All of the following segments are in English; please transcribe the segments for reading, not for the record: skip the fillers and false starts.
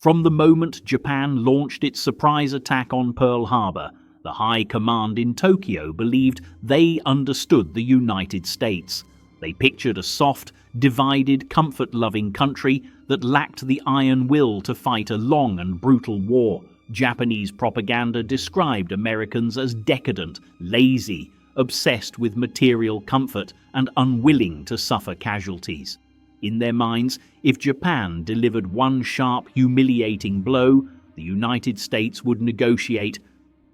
From the moment Japan launched its surprise attack on Pearl Harbor, the High Command in Tokyo believed they understood the United States. They pictured a soft, divided, comfort-loving country that lacked the iron will to fight a long and brutal war. Japanese propaganda described Americans as decadent, lazy, obsessed with material comfort, and unwilling to suffer casualties. In their minds, if Japan delivered one sharp, humiliating blow, the United States would negotiate.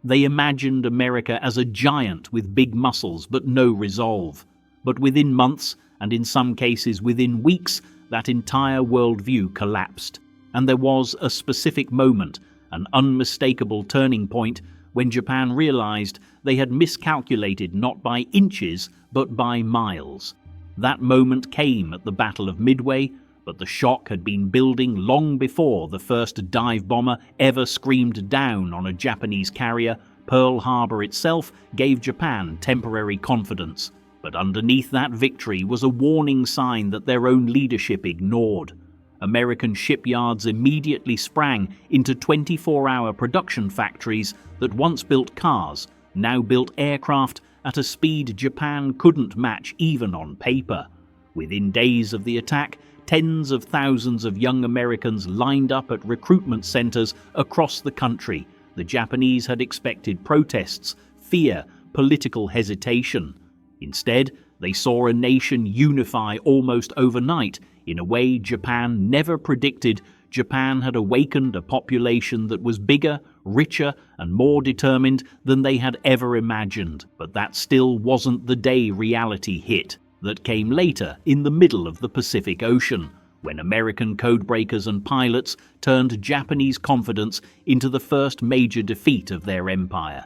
They imagined America as a giant with big muscles but no resolve. But within months, and in some cases within weeks, that entire worldview collapsed. And there was a specific moment, an unmistakable turning point, when Japan realized they had miscalculated not by inches but by miles. That moment came at the Battle of Midway, but the shock had been building long before the first dive bomber ever screamed down on a Japanese carrier. Pearl Harbor itself gave Japan temporary confidence, but underneath that victory was a warning sign that their own leadership ignored. American shipyards immediately sprang into 24-hour production factories that once built cars, now built aircraft at a speed Japan couldn't match even on paper. Within days of the attack, tens of thousands of young Americans lined up at recruitment centers across the country. The Japanese had expected protests, fear, political hesitation. Instead, they saw a nation unify almost overnight in a way Japan never predicted. Japan had awakened a population that was bigger, richer, and more determined than they had ever imagined. But that still wasn't the day reality hit. That came later in the middle of the Pacific Ocean, when American codebreakers and pilots turned Japanese confidence into the first major defeat of their empire.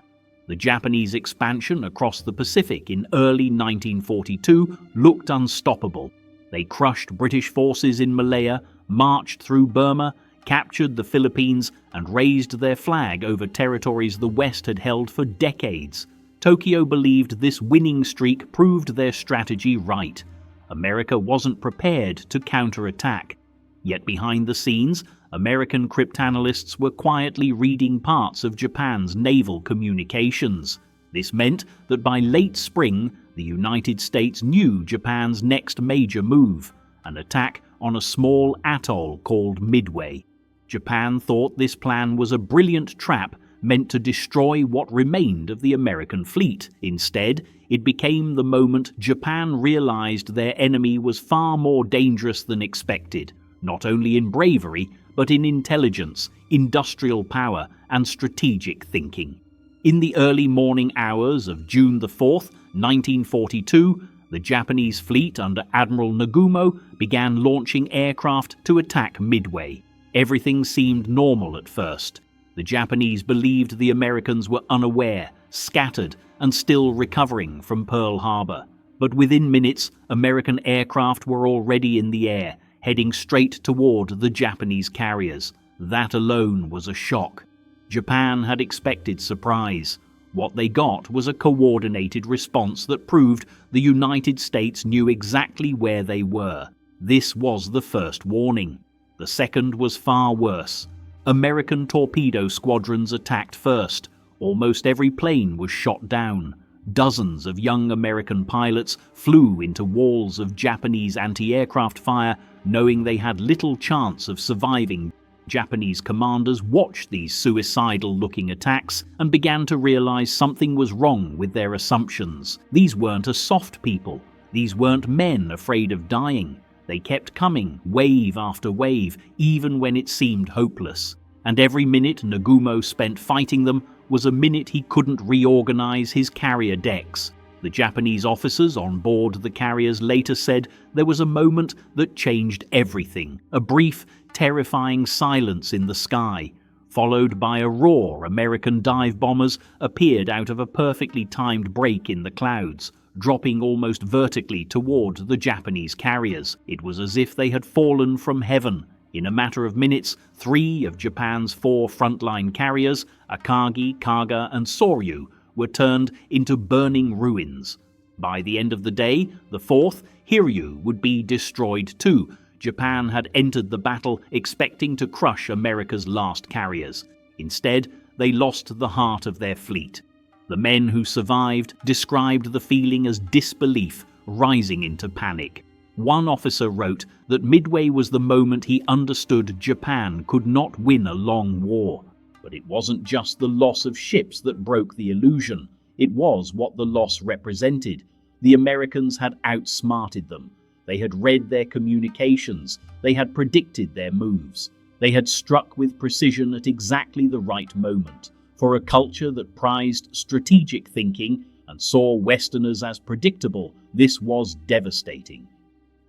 The Japanese expansion across the Pacific in early 1942 looked unstoppable. They crushed British forces in Malaya, marched through Burma, captured the Philippines, and raised their flag over territories the West had held for decades. Tokyo believed this winning streak proved their strategy right. America wasn't prepared to counterattack. Yet behind the scenes, American cryptanalysts were quietly reading parts of Japan's naval communications. This meant that by late spring, the United States knew Japan's next major move, an attack on a small atoll called Midway. Japan thought this plan was a brilliant trap meant to destroy what remained of the American fleet. Instead, it became the moment Japan realized their enemy was far more dangerous than expected, not only in bravery, but in intelligence, industrial power, and strategic thinking. In the early morning hours of June 4th, 1942, the Japanese fleet under Admiral Nagumo began launching aircraft to attack Midway. Everything seemed normal at first. The Japanese believed the Americans were unaware, scattered, and still recovering from Pearl Harbor. But within minutes, American aircraft were already in the air, heading straight toward the Japanese carriers. That alone was a shock. Japan had expected surprise. What they got was a coordinated response that proved the United States knew exactly where they were. This was the first warning. The second was far worse. American torpedo squadrons attacked first. Almost every plane was shot down. Dozens of young American pilots flew into walls of Japanese anti-aircraft fire, knowing they had little chance of surviving. Japanese commanders watched these suicidal-looking attacks and began to realize something was wrong with their assumptions. These weren't a soft people. These weren't men afraid of dying. They kept coming, wave after wave, even when it seemed hopeless. And every minute Nagumo spent fighting them was a minute he couldn't reorganize his carrier decks. The Japanese officers on board the carriers later said there was a moment that changed everything. A brief, terrifying silence in the sky, followed by a roar. American dive bombers appeared out of a perfectly timed break in the clouds, dropping almost vertically toward the Japanese carriers. It was as if they had fallen from heaven. In a matter of minutes, 3 of Japan's 4 frontline carriers, Akagi, Kaga, and Soryu, were turned into burning ruins. By the end of the day, the 4th, Hiryu, would be destroyed too, Japan had entered the battle expecting to crush America's last carriers. Instead, they lost the heart of their fleet. The men who survived described the feeling as disbelief rising into panic. One officer wrote that Midway was the moment he understood Japan could not win a long war. But it wasn't just the loss of ships that broke the illusion. It was what the loss represented. The Americans had outsmarted them. They had read their communications. They had predicted their moves. They had struck with precision at exactly the right moment. For a culture that prized strategic thinking and saw Westerners as predictable, this was devastating.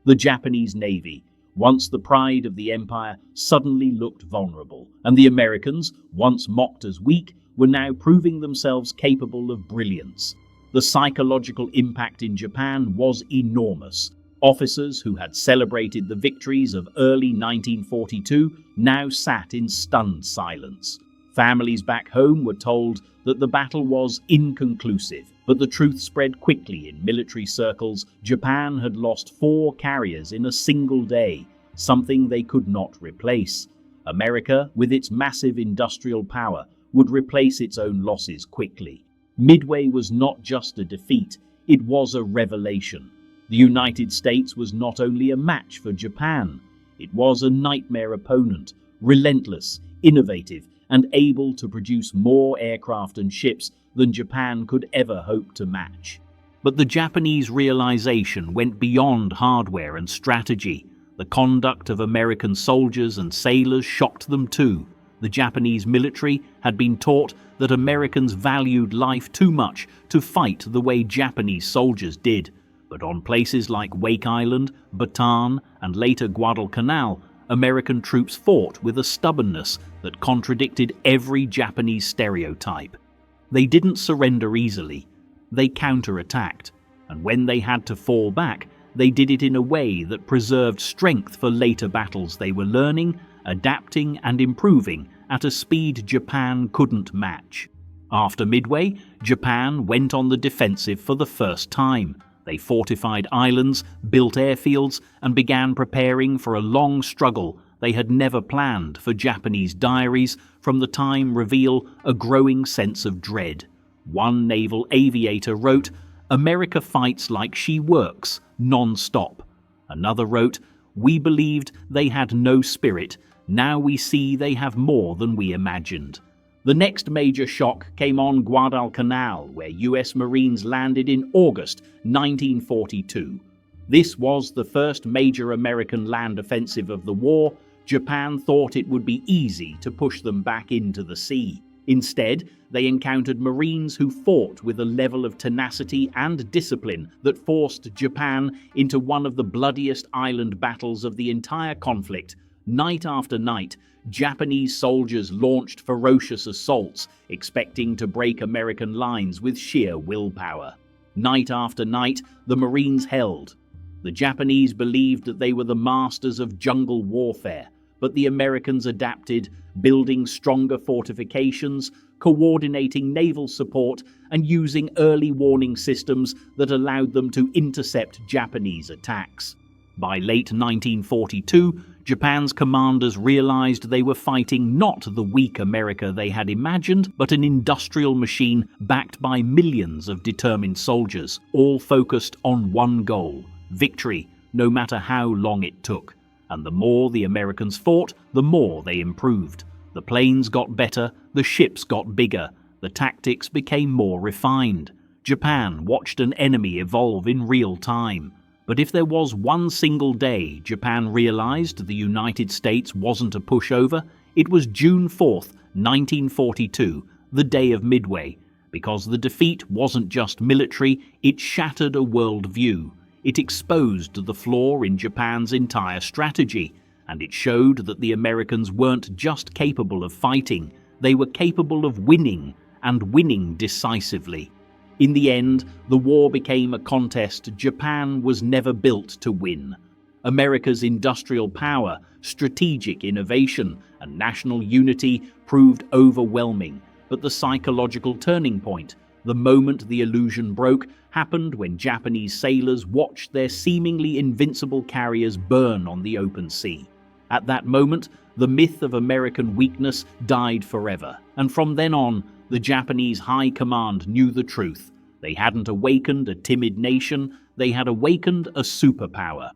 The Japanese Navy, once the pride of the empire, suddenly looked vulnerable, and the Americans, once mocked as weak, were now proving themselves capable of brilliance. The psychological impact in Japan was enormous. Officers who had celebrated the victories of early 1942 now sat in stunned silence. Families back home were told that the battle was inconclusive, but the truth spread quickly in military circles. Japan had lost 4 carriers in a single day, something they could not replace. America, with its massive industrial power, would replace its own losses quickly. Midway was not just a defeat, it was a revelation. The United States was not only a match for Japan, it was a nightmare opponent, relentless, innovative, and able to produce more aircraft and ships than Japan could ever hope to match. But the Japanese realization went beyond hardware and strategy. The conduct of American soldiers and sailors shocked them too. The Japanese military had been taught that Americans valued life too much to fight the way Japanese soldiers did. But on places like Wake Island, Bataan, and later Guadalcanal, American troops fought with a stubbornness that contradicted every Japanese stereotype. They didn't surrender easily. They counterattacked, and when they had to fall back, they did it in a way that preserved strength for later battles. They were learning, adapting, and improving at a speed Japan couldn't match. After Midway, Japan went on the defensive for the first time. They fortified islands, built airfields, and began preparing for a long struggle they had never planned. For Japanese diaries from the time reveal a growing sense of dread. One naval aviator wrote, "America fights like she works, non-stop." Another wrote, "We believed they had no spirit. Now we see they have more than we imagined." The next major shock came on Guadalcanal, where US Marines landed in August 1942. This was the first major American land offensive of the war. Japan thought it would be easy to push them back into the sea. Instead, they encountered Marines who fought with a level of tenacity and discipline that forced Japan into one of the bloodiest island battles of the entire conflict. Night after night, Japanese soldiers launched ferocious assaults, expecting to break American lines with sheer willpower. Night after night, the Marines held. The Japanese believed that they were the masters of jungle warfare, but the Americans adapted, building stronger fortifications, coordinating naval support, and using early warning systems that allowed them to intercept Japanese attacks. By late 1942, Japan's commanders realized they were fighting not the weak America they had imagined, but an industrial machine backed by millions of determined soldiers, all focused on one goal: victory, no matter how long it took. And the more the Americans fought, the more they improved. The planes got better, the ships got bigger, the tactics became more refined. Japan watched an enemy evolve in real time. But if there was one single day Japan realized the United States wasn't a pushover, it was June 4th, 1942, the day of Midway, because the defeat wasn't just military, it shattered a worldview. It exposed the flaw in Japan's entire strategy, and it showed that the Americans weren't just capable of fighting, they were capable of winning, and winning decisively. In the end, the war became a contest Japan was never built to win. America's industrial power, strategic innovation, and national unity proved overwhelming, but the psychological turning point, The moment the illusion broke happened when Japanese sailors watched their seemingly invincible carriers burn on the open sea. At that moment, the myth of American weakness died forever, and from then on, the Japanese high command knew the truth. They hadn't awakened a timid nation, they had awakened a superpower.